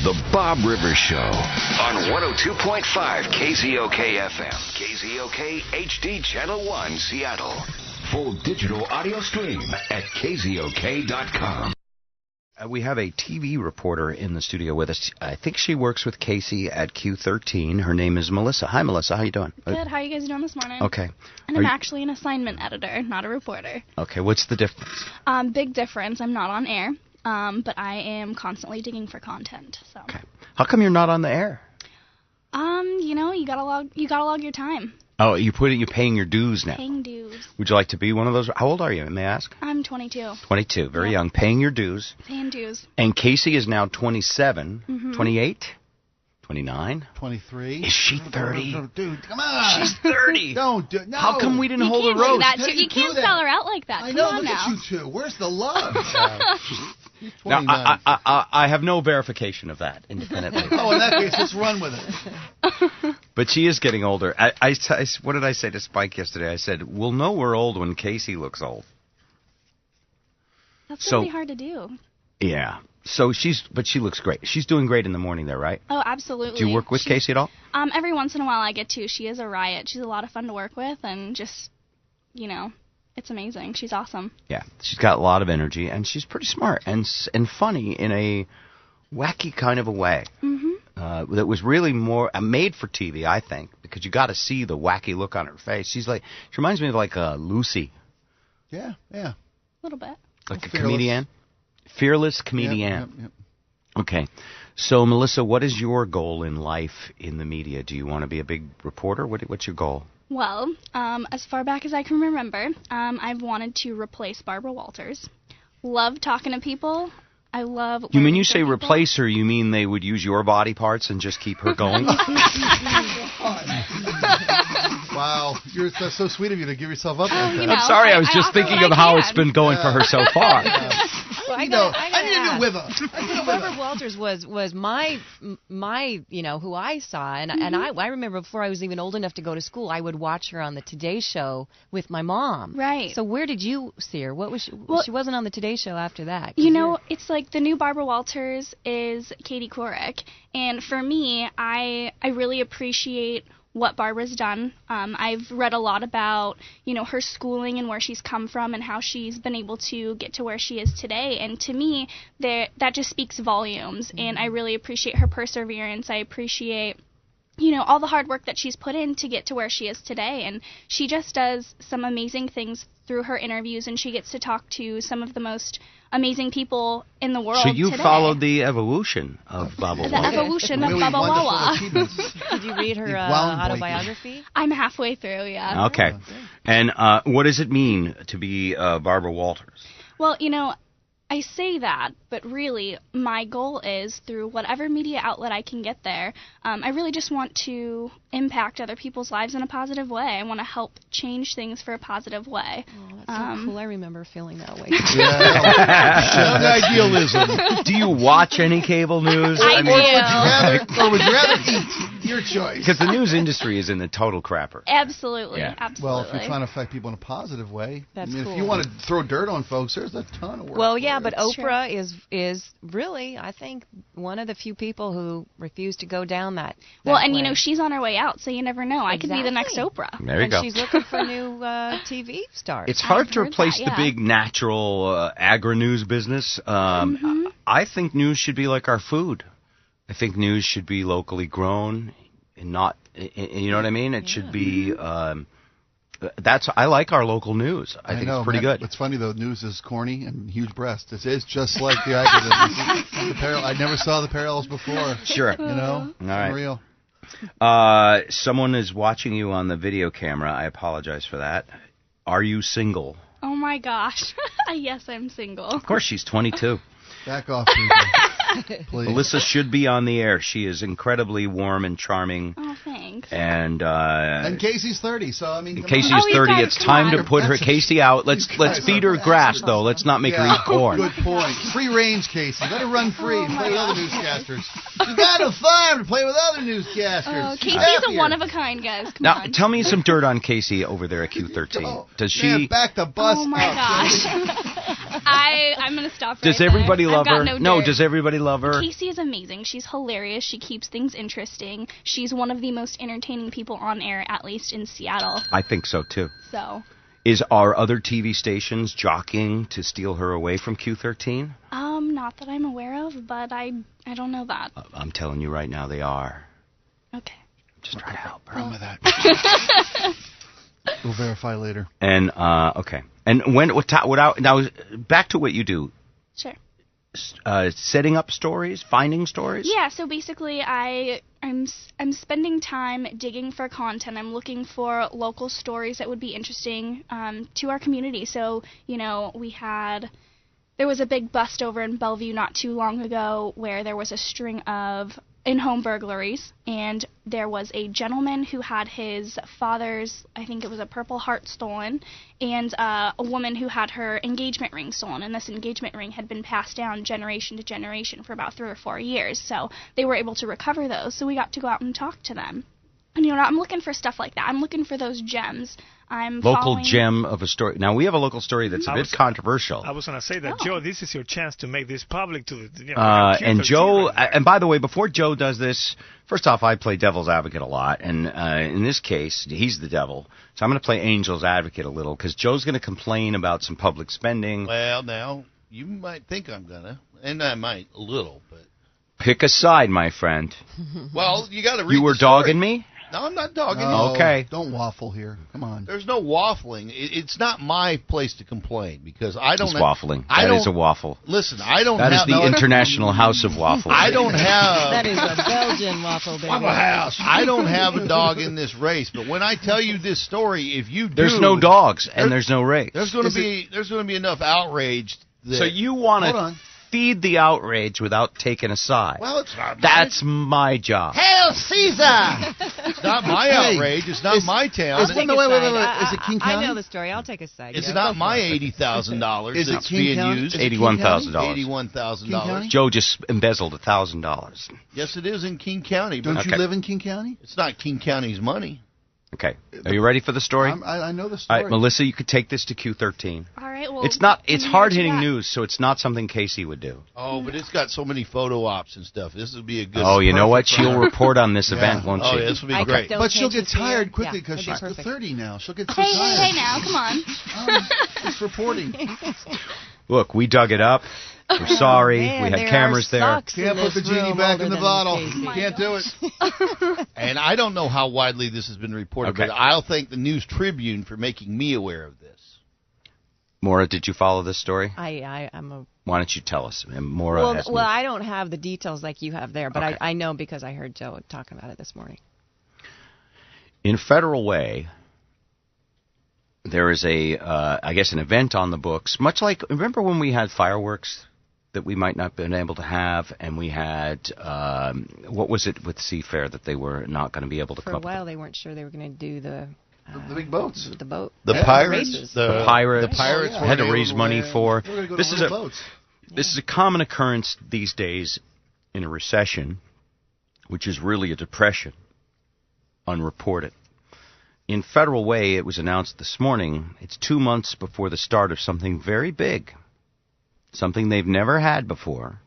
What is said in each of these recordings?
The Bob Rivers Show on 102.5 KZOK FM, KZOK HD Channel 1, Seattle. Full digital audio stream at KZOK.com. We have a TV reporter in the studio with us. I think she works with Casey at Q13. Her name is Melissa. Hi, Melissa. How you doing? Good. How are you guys doing this morning? Okay. And I'm actually an assignment editor, not a reporter. Okay. What's the difference? Big difference. I'm not on air, but I am constantly digging for content. So. Okay. How come you're not on the air? You gotta log your time. Oh, you're paying your dues now. Paying dues. Would you like to be one of those? How old are you, may I ask? I'm 22. 22, very young. Paying your dues. Paying dues. And Casey is now 27, 28, 29. 23. Is she 30? Dude, come on. She's 30. No. How come we didn't hold a You can't do roast? that. You can't sell her out like that. I Come know. on Look now. at you two. Where's the love? She's Now, 29. I have no verification of that independently. Oh, in that case, let's run with it. But she is getting older. What did I say to Spike yesterday? I said, we'll know we're old when Casey looks old. That's really hard to do. Yeah. So she looks great. She's doing great in the morning there, right? Oh, absolutely. Do you work with Casey at all? Every once in a while I get to. She is a riot. She's a lot of fun to work with, and just, it's amazing. She's awesome. Yeah. She's got a lot of energy, and she's pretty smart and funny in a wacky kind of a way. Mm-hmm. That was really more made for TV, I think, because you got to see the wacky look on her face. She reminds me of like Lucy. Yeah. A little bit. Like a Fearless. comedian. Fearless comedian. Yep. Okay. So, Melissa, what is your goal in life in the media? Do you want to be a big reporter? What's your goal? Well, as far back as I can remember, I've wanted to replace Barbara Walters. Love talking to people. I love. You mean you say people. replace her, you mean they would use your body parts and just keep her going? Wow. That's so sweet of you to give yourself up like that. I'm sorry, I was just offer thinking what of I how can. it's been going for her so far. Well, I need a new wither. Barbara Walters was my who I saw, and I remember before I was even old enough to go to school, I would watch her on the Today Show with my mom. Right. So where did you see her? What was she? Well, she wasn't on the Today Show after that. It's like the new Barbara Walters is Katie Couric, and for me, I really appreciate what Barbara's done. I've read a lot about, her schooling and where she's come from and how she's been able to get to where she is today. And to me, that just speaks volumes. Mm-hmm. And I really appreciate her perseverance. I appreciate, all the hard work that she's put in to get to where she is today. And she just does some amazing things through her interviews, and she gets to talk to some of the most amazing people in the world. So you today. followed the evolution of Baba The Wawa. evolution of Really Baba wonderful Wawa. achievements. Did you read her Wound autobiography? I'm halfway through, yeah. Okay. And what does it mean to be Barbara Walters? Well, I say that, but really my goal is through whatever media outlet I can get there, I really just want to impact other people's lives in a positive way. I want to help change things for a positive way. Oh, that's so cool. I remember feeling that way. Yeah. Idealism. Do you watch any cable news? I do. Or would you rather eat? Your choice. Because the news industry is in the total crapper. Absolutely, Yeah. absolutely. Well, if you're trying to affect people in a positive way, That's if cool. you want to throw dirt on folks, there's a ton of work. Well, for yeah, it. but That's Oprah is really, I think, one of the few people who refuse to go down that. Well, and way. she's on her way out, so you never know. I could be the next Exactly. Oprah. There you and go. she's looking for new TV stars. It's hard I've to heard replace that, the yeah. big natural agri-news business. I think news should be like our food. I think news should be locally grown and not, you know what I mean? It should be, I like our local news. I think it's pretty good. It's funny, though. News is corny and huge breasts. It is just like the agribusiness. I never saw the parallels before. Sure. All right. Unreal. Someone is watching you on the video camera. I apologize for that. Are you single? Oh my gosh. Yes, I'm single. Of course, she's 22. Back off, people. Please. Melissa should be on the air. She is incredibly warm and charming. Oh, thanks. And Casey's 30, so I mean, come Casey's on. Oh, you 30. guys, It's come time on. to put her Casey out. Let's guys feed are her grass bastards. though. Let's not make her eat corn. Good point. Free range, Casey. Let her run free and play with other newscasters. You got a farm to play with other newscasters. Oh, Casey's Happier. a one-of-a-kind, guys. Come Now, on. tell me some dirt on Casey over there at Q13. Does she? Man, back the bus Oh, my up. gosh. I'm going to stop right Does everybody there. love I've her? got no dirt. Does everybody love her? Casey is amazing. She's hilarious. She keeps things interesting. She's one of the most entertaining people on air, at least in Seattle. I think so, too. So, Are other TV stations jockeying to steal her away from Q13? not that I'm aware of, but I don't know that. I'm telling you right now, they are. Okay. Just trying to help her. Run with that. We'll verify later. And okay. And now back to what you do. Sure. Setting up stories, finding stories. Yeah, so basically I'm spending time digging for content. I'm looking for local stories that would be interesting to our community. So, there was a big bust over in Bellevue not too long ago where there was a string of in-home burglaries, and there was a gentleman who had his father's, I think it was a Purple Heart, stolen, and a woman who had her engagement ring stolen, and this engagement ring had been passed down generation to generation for about 3 or 4 years, so they were able to recover those, so we got to go out and talk to them. And, I'm looking for stuff like that. I'm looking for those gems. Local gem of a story. Now, we have a local story that's a bit controversial. I was going to say that, Joe, this is your chance to make this public to the and Joe, and by the way, before Joe does this, first off, I play devil's advocate a lot, and in this case, he's the devil. So I'm going to play angel's advocate a little, because Joe's going to complain about some public spending. Well, now, you might think I'm going to, and I might a little, but... Pick a side, my friend. Well, you got to read You were the story. dogging me? No, I'm not dogging No, you. Okay. Don't waffle here. Come on. There's no waffling. It's not my place to complain because I don't. He's waffling. That is a waffle. Listen, I don't That have... is the International House of Waffle. I don't have... That is a Belgian waffle, baby. I don't have a dog in this race, but when I tell you this story, if you do... There's no dogs, and there's no race. There's going to be enough outrage that... So you want to feed the outrage without taking a side. Well, it's not... That's my job. Hail Caesar! It's not my outrage. It's not my town. I'll take a wait. side. Is it King County? I know the story. I'll take a side. It's Joe. not my $80,000 Is it that's King being County? used. Is it King County? $81,000. $81,000. Joe just embezzled $1,000. Yes, it is in King County. But Don't you live in King County? it's not King County's money. Okay. Are you ready for the story? I know the All story. right, Melissa, you could take this to Q13. All right, well... It's give me what you hard-hitting got. news, so it's not something Casey would do. Oh, but it's got so many photo ops and stuff. This would be a good... Oh, you know what? perfect for She'll her. report on this event, won't she? Oh, yeah, this would be I great. don't But she'll change get the fear. tired quickly Yeah, because that'd she's be perfect. 30 now. She'll get so Hey, tired. hey, now, come on. It's reporting. Look, we dug it up. We're sorry. Man, we had there cameras are there. socks Can't in put the this genie room back older in the than bottle. Casey. Can't do it. And I don't know how widely this has been reported, Okay. but I'll thank the News Tribune for making me aware of this. Maura, did you follow this story? I'm a Why don't you tell us? And Maura has well, I don't have the details like you have there, but Okay. I know because I heard Joe talking about it this morning. In Federal Way, there is I guess, an event on the books, much like, remember when we had fireworks that we might not have been able to have, and we had, what was it with Seafair that they were not going to be able to For come a up while, they weren't sure they were going to do the big boats. the boat. The Yeah, pirates, races. The Pirates, the pirates yeah. had to weren't raise able money for. We're going to go This to is little a boats. This is a common occurrence these days in a recession, which is really a depression, unreported. In Federal Way, it was announced this morning, it's 2 months before the start of something very big, something they've never had before,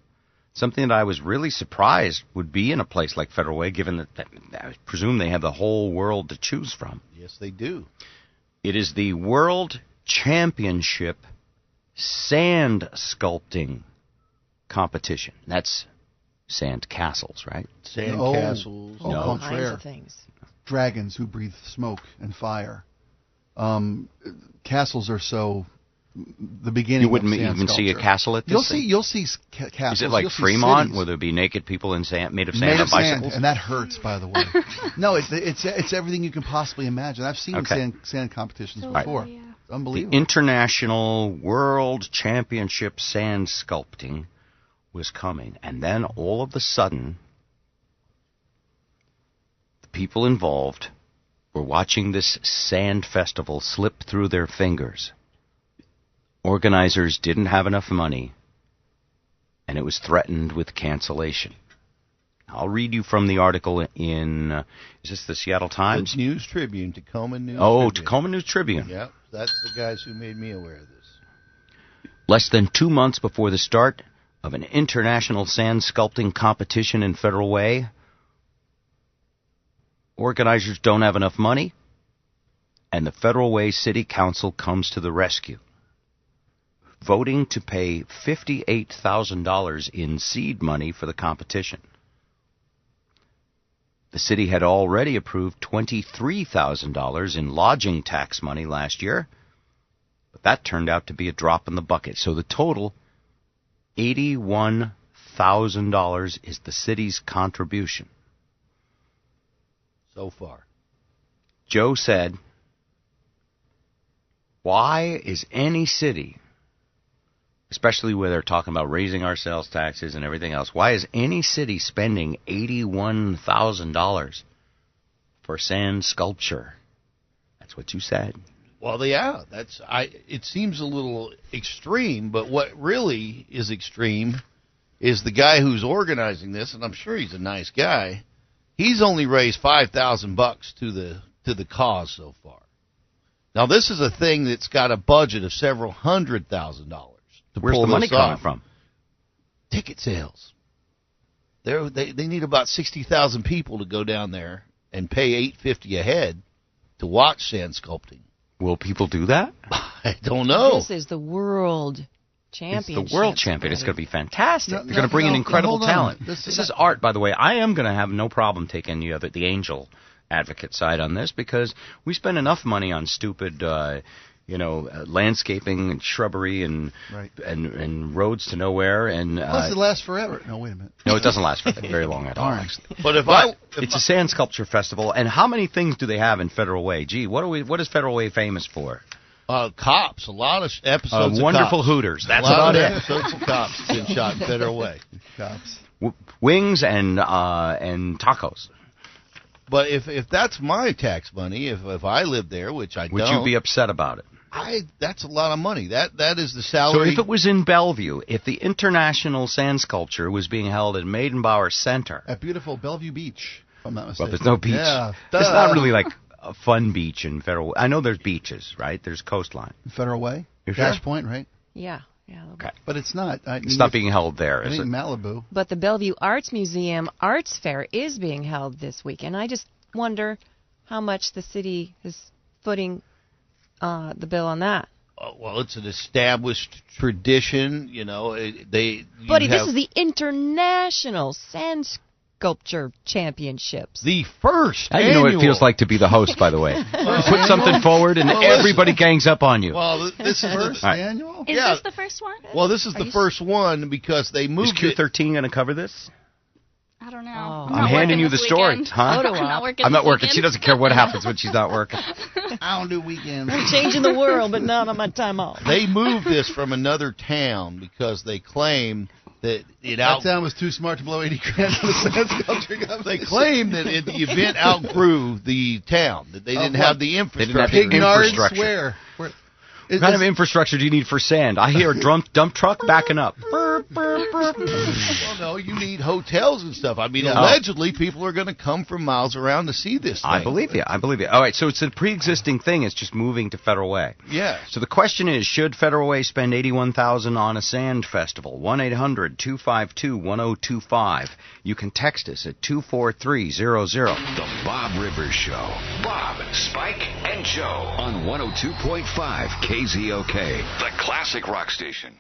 something that I was really surprised would be in a place like Federal Way, given that I presume they have the whole world to choose from. Yes, they do. It is the World Championship Sand Sculpting Competition. That's sand castles, right? Sand Oh. castles. Oh, No. All kinds contraire. of things. Dragons who breathe smoke and fire. Castles are so the beginning. You wouldn't of sand even see a sculpture. castle at this thing? You'll see castles. Is it like You'll see Fremont, cities where there'd be naked people in sand, made of sand made on of sand, bicycles? and that hurts, by the way. No, it's everything you can possibly imagine. I've seen Okay. sand competitions So, before. yeah. The Unbelievable. International World Championship Sand Sculpting was coming, and then all of a sudden, the people involved were watching this sand festival slip through their fingers. Organizers didn't have enough money, and it was threatened with cancellation. I'll read you from the article in, is this the Seattle Times? The News Tribune, Tacoma News Oh, Tribune. Tacoma News Tribune. Yep, that's the guys who made me aware of this. Less than 2 months before the start of an international sand sculpting competition in Federal Way, organizers don't have enough money, and the Federal Way City Council comes to the rescue, voting to pay $58,000 in seed money for the competition. The city had already approved $23,000 in lodging tax money last year, but that turned out to be a drop in the bucket. So the total, $81,000, is the city's contribution. So far. Joe said, why is any city, especially where they're talking about raising our sales taxes and everything else, why is any city spending $81,000 for sand sculpture? That's what you said. Well, yeah, it seems a little extreme, but what really is extreme is the guy who's organizing this, and I'm sure he's a nice guy. He's only raised $5,000 to the cause so far. Now, this is a thing that's got a budget of several $100,000. Where's the money coming from? Ticket sales. They need about 60,000 people to go down there and pay $8.50 a head to watch sand sculpting. Will people do that? I don't know. This is the world championship. It's the world champion. It's going to be fantastic. They're going to bring in incredible talent. This is art, by the way. I am going to have no problem taking the angel advocate side on this, because we spend enough money on stupid landscaping and shrubbery and roads to nowhere. And plus, it lasts forever. No, wait a minute. No, it doesn't last for very long at all. Actually. But it's a sand sculpture festival, and how many things do they have in Federal Way? Gee, what is Federal Way famous for? Cops. A lot of episodes. Wonderful of Hooters. That's a lot about of it. Episodes of Cops been shot in Federal Way. Cops. Wings and tacos. But if that's my tax money, if I lived there, which I don't, would you be upset about it? That's a lot of money. That is the salary. So if it was in Bellevue, if the International Sand Sculpture was being held at Maidenbauer Center, at beautiful Bellevue Beach, if I'm not mistaken. Well, there's no beach. Yeah, it's not really like a fun beach in Federal Way. I know there's beaches, right? There's coastline. Federal Way, Dash sure? Point, right? Yeah. Okay. But it's not. It's not being held there, is it? In Malibu. But the Bellevue Arts Museum Arts Fair is being held this weekend. I just wonder how much the city is footing the bill on that. Well, it's an established tradition, Buddy, this is the International Sand Sculpture Championships. The first annual. You know what it feels like to be the host, by the way. Put something forward and everybody gangs up on you. Well, this is first annual? Is this the first one? Well, this is the first one because they moved Is Q13 going to cover this? I don't know. Oh. I'm handing you the story, huh? I'm not working. She doesn't care what happens when she's not working. I don't do weekends. I'm changing the world, but not on my time off. They moved this from another town because they claim that that town was too smart to blow $80,000 on the sand sculpture competition. They claim that the event outgrew the town, that they didn't have the infrastructure. Pignards, where? What kind of infrastructure do you need for sand? I hear a dump truck backing up. Well, no, you need hotels and stuff. I mean, allegedly, people are going to come from miles around to see this thing. I believe you. All right, so it's a pre-existing thing. It's just moving to Federal Way. Yeah. So the question is, should Federal Way spend $81,000 on a sand festival? 1-800-252-1025. You can text us at 24300. The Bob Rivers Show. Bob, Spike, and Joe on 102.5 KZOK, the classic rock station.